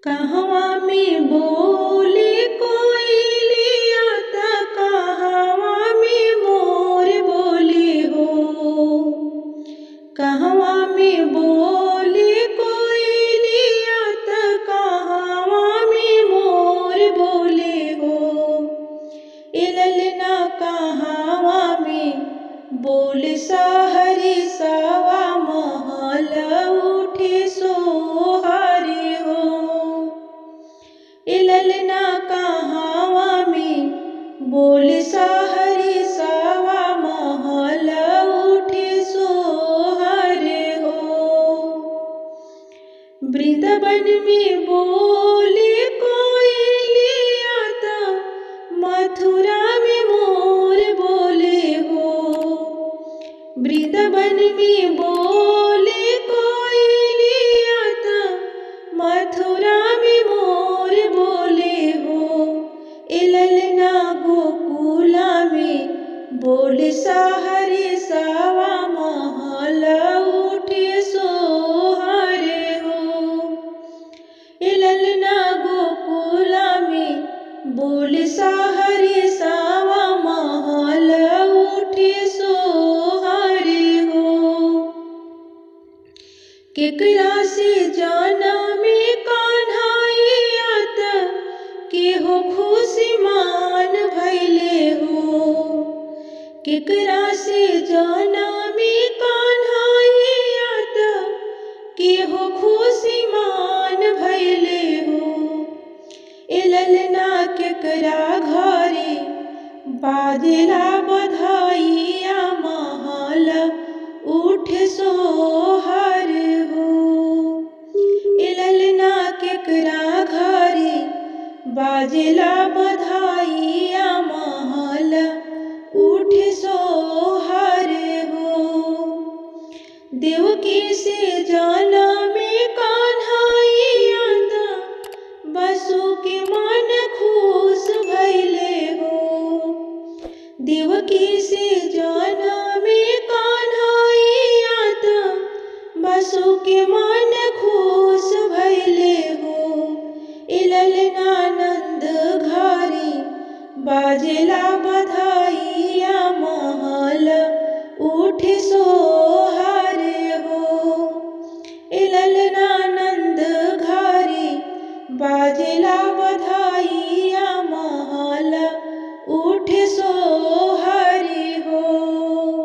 कहवा में बोले कोयलिया त कहवा में मोर बोले हो। कहवा में बोले कोयलिया त कहवा में मोर बोले हो। इललना कहवा में बोल सहरी सवा महल उठे सोहरे हो। इललना कहवा में बोल सहरी सवा महल उठे सोहरे हो। वृंदावन में बोले कोयलिया त मथुरा में मोर बोले हो। वृंदावन में बोले कोयलिया त मथुरा में मोर बोले हो। इललना गोकुला में बोले सहरी सवा महल उठे सोहरे हो। इललना गोकुला में बोले सहरी सवा महल उठे सोहरे हो। केकरा से जाना में कान्हाइया त केहो खुशी मान भैले हो। केकरा से जाना में कान्हाइया त केहो खुशी मान भैले हो। इललना केकरा घरे बाजेला बधाइया महल उठे सोहर हो। इललना केकरा घरे बाजेला बधाइया महल उठे सोहर हो। देवकी से जाना में कान्हाइया त बसु के मन खुश भैले हो। देवकी से जाना में कान्हाइया त बसु के मन